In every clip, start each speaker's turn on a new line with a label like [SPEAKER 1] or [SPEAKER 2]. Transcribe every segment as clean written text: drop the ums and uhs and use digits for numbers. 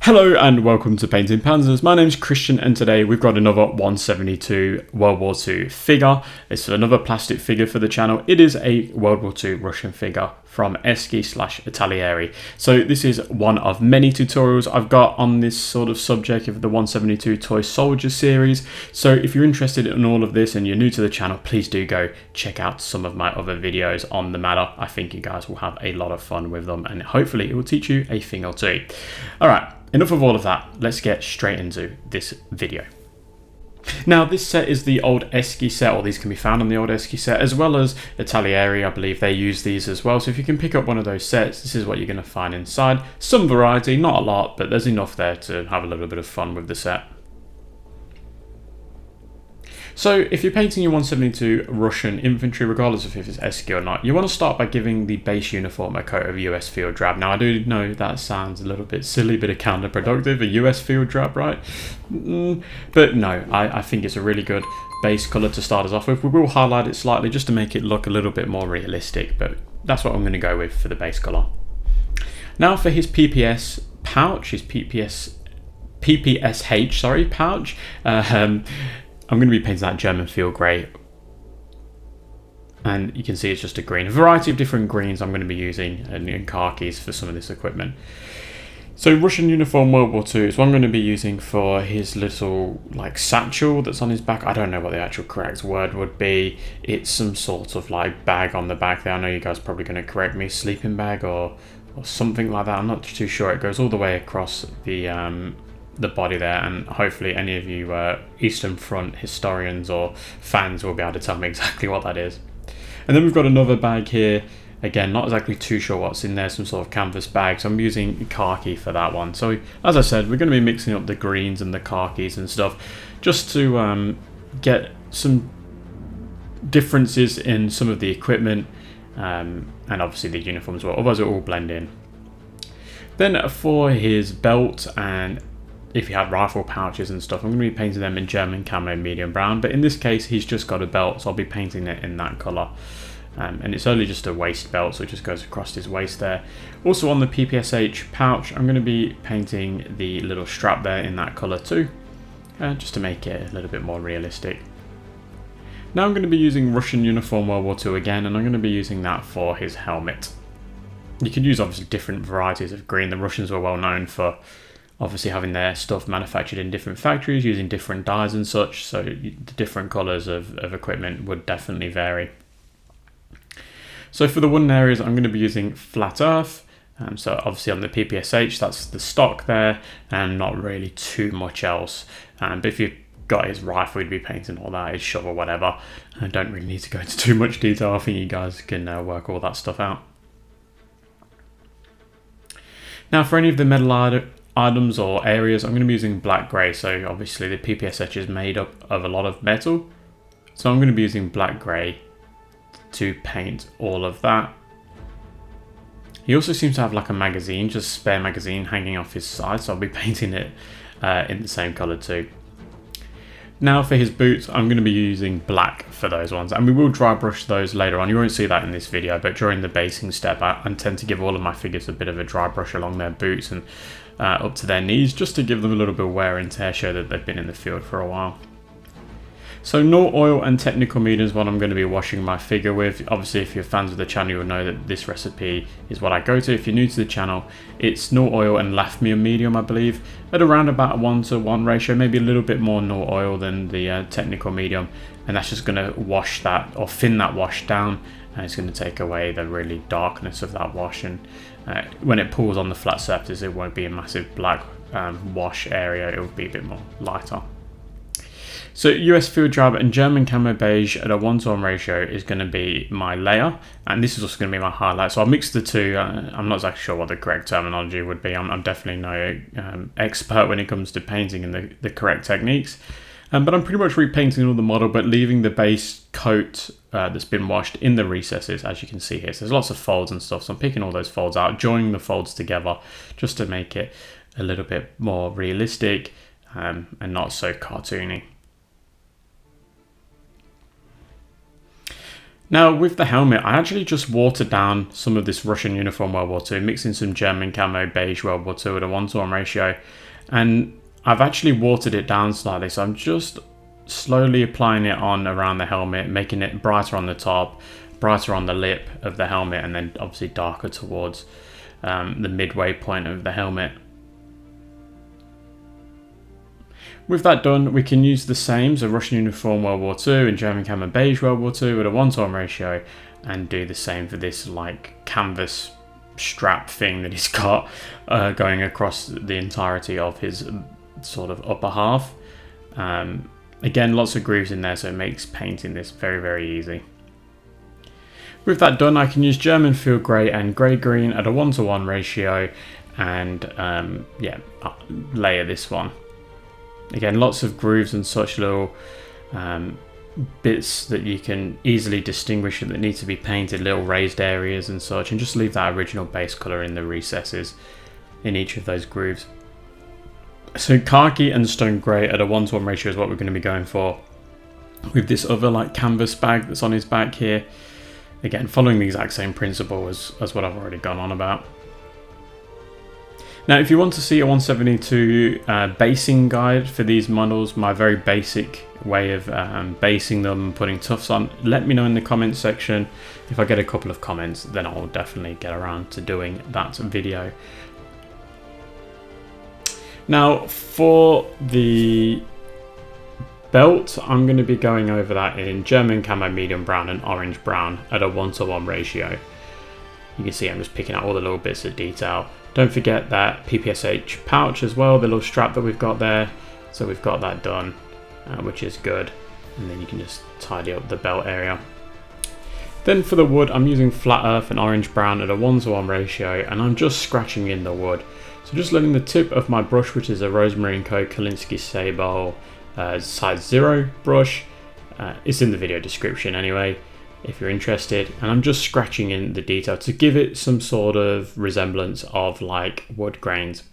[SPEAKER 1] Hello and welcome to Painting Panzers. My name's Christian and today we've got another 172 World War II figure. It's another plastic figure for the channel. It is a World War II Russian figure from esci/Italeri. So this is one of many tutorials I've got on this sort of subject of the 172 Toy Soldier series. So if you're interested in all of this and you're new to the channel, please do go check out some of my other videos on the matter. I think you guys will have a lot of fun with them and hopefully it will teach you a thing or two. Alright. Enough of all of that, let's get straight into this video. Now this set is the old esci set, or these can be found on the old esci set, as well as Italeri. I believe they use these as well, so if you can pick up one of those sets, this is what you're going to find inside. Some variety, not a lot, but there's enough there to have a little bit of fun with the set. So if you're painting your 172 Russian Infantry, regardless of if it's esci or not, you want to start by giving the base uniform a coat of US field drab. Now I do know that sounds a little bit silly, bit of counterproductive, a US field drab, right? But no, I think it's a really good base colour to start us off with. We will highlight it slightly just to make it look a little bit more realistic, but that's what I'm going to go with for the base colour. Now for his PPS pouch, his PPSH, sorry, pouch, I'm going to be painting that German field grey, and you can see it's just a green. A variety of different greens I'm going to be using, and khakis for some of this equipment. So Russian uniform World War II is what I'm going to be using for his little like satchel that's on his back. I don't know what the actual correct word would be. It's some sort of like bag on the back there. I know you guys are probably going to correct me, sleeping bag or something like that. I'm not too sure. It goes all the way across the body there, and hopefully any of you Eastern Front historians or fans will be able to tell me exactly what that is. And then we've got another bag here, again not exactly too sure what's in there, some sort of canvas bag, so I'm using khaki for that one. So as I said, we're going to be mixing up the greens and the khakis and stuff just to get some differences in some of the equipment and obviously the uniforms as well, otherwise it will all blend in. Then for his belt, and if you have rifle pouches and stuff, I'm going to be painting them in German camo medium brown, but in this case he's just got a belt, so I'll be painting it in that colour. And it's only just a waist belt, so it just goes across his waist there. Also on the PPSH pouch, I'm going to be painting the little strap there in that colour too, just to make it a little bit more realistic. Now I'm going to be using Russian uniform World War II again, and I'm going to be using that for his helmet. You can use obviously different varieties of green. The Russians were well known for obviously having their stuff manufactured in different factories using different dyes and such, so the different colours of equipment would definitely vary. So for the wooden areas I'm going to be using flat earth, so obviously on the PPSH that's the stock there and not really too much else, but if you've got his rifle you'd be painting all that, his shovel, whatever. I don't really need to go into too much detail, I think you guys can work all that stuff out. Now for any of the metal items or areas, I'm going to be using black grey. So obviously the PPSH is made up of a lot of metal, so I'm going to be using black grey to paint all of that. He also seems to have like a magazine, just spare magazine hanging off his side, so I'll be painting it in the same colour too. Now for his boots, I'm going to be using black for those ones, and we will dry brush those later on. You won't see that in this video, but during the basing step I tend to give all of my figures a bit of a dry brush along their boots and up to their knees, just to give them a little bit of wear and tear, show that they've been in the field for a while. So no oil and technical medium is what I'm going to be washing my figure with. Obviously if you're fans of the channel you'll know that this recipe is what I go to. If you're new to the channel, it's no oil and Lafmir medium I believe, at around about a 1:1 ratio, maybe a little bit more no oil than the technical medium, and that's just going to wash that or thin that wash down, and it's going to take away the really darkness of that wash, and when it pulls on the flat surfaces it won't be a massive black wash area, it will be a bit more lighter. So US field drab and German camo beige at a 1:1 ratio is going to be my layer, and this is also going to be my highlight. So I'll mix the two. I'm not exactly sure what the correct terminology would be. I'm definitely no expert when it comes to painting and the correct techniques, but I'm pretty much repainting all the model but leaving the base coat that's been washed in the recesses, as you can see here. So there's lots of folds and stuff, so I'm picking all those folds out, joining the folds together just to make it a little bit more realistic and not so cartoony. Now with the helmet, I actually just watered down some of this Russian uniform World War II, mixing some German camo beige World War II at a 1:1 ratio, and I've actually watered it down slightly, so I'm just slowly applying it on around the helmet, making it brighter on the top, brighter on the lip of the helmet, and then obviously darker towards the midway point of the helmet. With that done, we can use the same, so Russian uniform World War II and German camo beige World War II at a 1:1 ratio, and do the same for this like canvas strap thing that he's got going across the entirety of his sort of upper half. Again, lots of grooves in there, so it makes painting this very, very easy. With that done, I can use German field grey and grey green at a 1:1 ratio, and layer this one. Again, lots of grooves and such little bits that you can easily distinguish that need to be painted, little raised areas and such, and just leave that original base colour in the recesses in each of those grooves. So khaki and stone grey at a 1:1 ratio is what we're going to be going for with this other like canvas bag that's on his back here. Again, following the exact same principle as what I've already gone on about. Now, if you want to see a 172 basing guide for these models, my very basic way of basing them, putting tufts on, let me know in the comments section. If I get a couple of comments, then I'll definitely get around to doing that video. Now, for the belt, I'm going to be going over that in German camo medium brown and orange brown at a 1:1 ratio. You can see I'm just picking out all the little bits of detail. Don't forget that PPSH pouch as well, the little strap that we've got there. So we've got that done, which is good. And then you can just tidy up the belt area. Then for the wood, I'm using flat earth and orange brown at a 1:1 ratio, and I'm just scratching in the wood. So just letting the tip of my brush, which is a Rosemary & Co. Kalinsky Sable size 0 brush, it's in the video description anyway, if you're interested, and I'm just scratching in the detail to give it some sort of resemblance of like wood grains.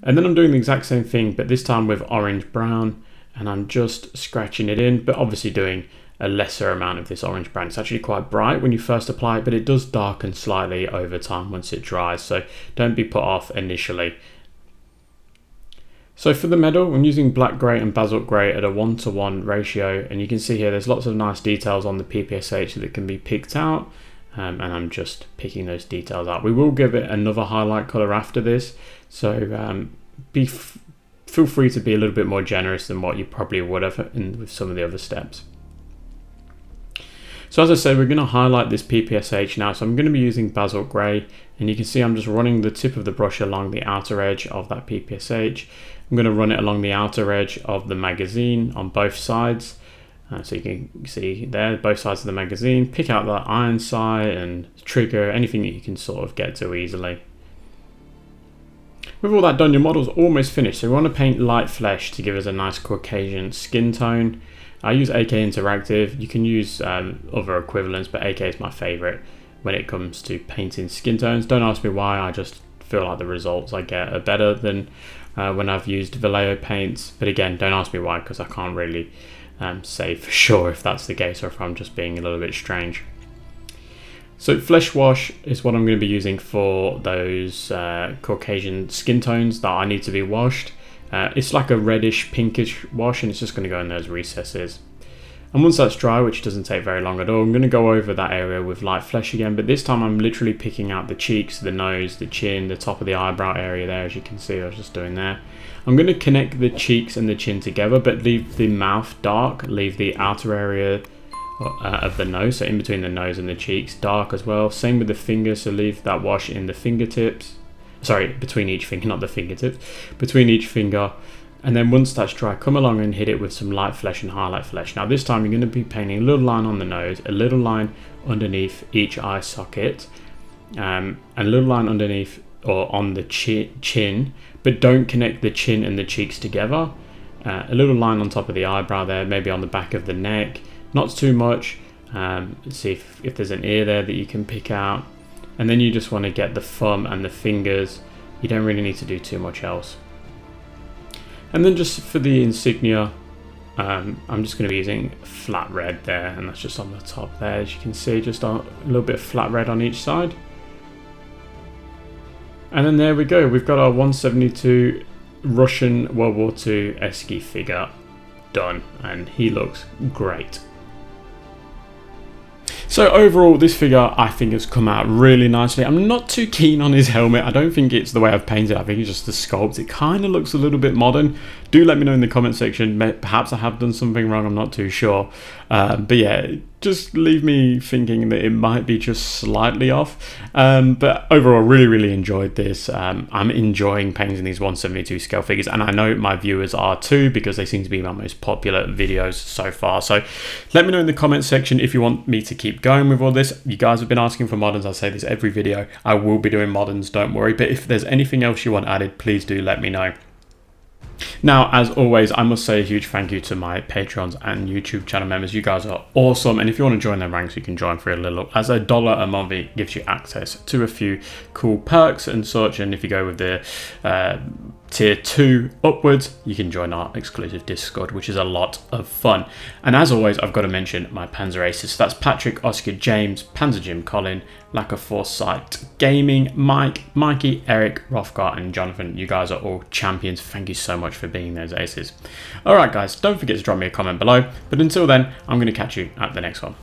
[SPEAKER 1] And then I'm doing the exact same thing, but this time with orange brown, and I'm just scratching it in, but obviously doing a lesser amount of this orange brown. It's actually quite bright when you first apply it, but it does darken slightly over time once it dries, so don't be put off initially. So for the medal, I'm using black grey and basalt grey at a 1:1 ratio, and you can see here there's lots of nice details on the PPSH that can be picked out, and I'm just picking those details out. We will give it another highlight colour after this, so feel free to be a little bit more generous than what you probably would have with some of the other steps. So as I said, we're going to highlight this PPSH now, so I'm going to be using basalt grey, and you can see I'm just running the tip of the brush along the outer edge of that PPSH. I'm going to run it along the outer edge of the magazine on both sides, so you can see there both sides of the magazine. Pick out the iron sight and trigger, anything that you can sort of get to easily. With all that done, your model's almost finished, so we want to paint light flesh to give us a nice Caucasian skin tone. I use AK Interactive. You can use other equivalents, but AK is my favourite when it comes to painting skin tones. Don't ask me why, I just feel like the results I get are better than when I've used Vallejo paints. But again, don't ask me why, because I can't really say for sure if that's the case or if I'm just being a little bit strange. So flesh wash is what I'm going to be using for those Caucasian skin tones that I need to be washed. It's like a reddish pinkish wash, and it's just going to go in those recesses. And once that's dry, which doesn't take very long at all, I'm going to go over that area with light flesh again, but this time I'm literally picking out the cheeks, the nose, the chin, the top of the eyebrow area there, as you can see I was just doing there. I'm going to connect the cheeks and the chin together, but leave the mouth dark, leave the outer area of the nose, so in between the nose and the cheeks, dark as well. Same with the fingers, so leave that wash in the fingertips. Sorry, between each finger, not the fingertips, between each finger. And then once that's dry, come along and hit it with some light flesh and highlight flesh. Now this time you're going to be painting a little line on the nose, a little line underneath each eye socket, and a little line underneath or on the chin, but don't connect the chin and the cheeks together. A little line on top of the eyebrow there, maybe on the back of the neck, not too much. See if there's an ear there that you can pick out. And then you just want to get the thumb and the fingers. You don't really need to do too much else. And then just for the insignia, I'm just going to be using flat red there, and that's just on the top there, as you can see, just a little bit of flat red on each side. And then there we go, we've got our 172 Russian World War II esci figure done, and he looks great. So overall, this figure I think has come out really nicely. I'm not too keen on his helmet. I don't think it's the way I've painted it. I think it's just the sculpt. It kind of looks a little bit modern. Do let me know in the comment section. Perhaps I have done something wrong. I'm not too sure. But yeah, just leave me thinking that it might be just slightly off. But overall, really enjoyed this. I'm enjoying painting these 172 scale figures, and I know my viewers are too, because they seem to be my most popular videos so far. So let me know in the comment section if you want me to keep going with all this. You guys have been asking for moderns. I say this every video. I will be doing moderns, don't worry. But if there's anything else you want added, please do let me know. Now, as always, I must say a huge thank you to my Patreons and YouTube channel members. You guys are awesome, and if you want to join their ranks, you can join for a little. As $1 a month, it gives you access to a few cool perks and such, and if you go with the tier 2 upwards, you can join our exclusive Discord, which is a lot of fun. And as always, I've got to mention my Panzer Aces. So that's Patrick, Oscar, James, Panzer Jim, Colin, Lack of Foresight Gaming, Mike, Mikey, Eric, Rothgar, and Jonathan. You guys are all champions. Thank you so much for being those aces. Alright guys, don't forget to drop me a comment below, but until then, I'm going to catch you at the next one.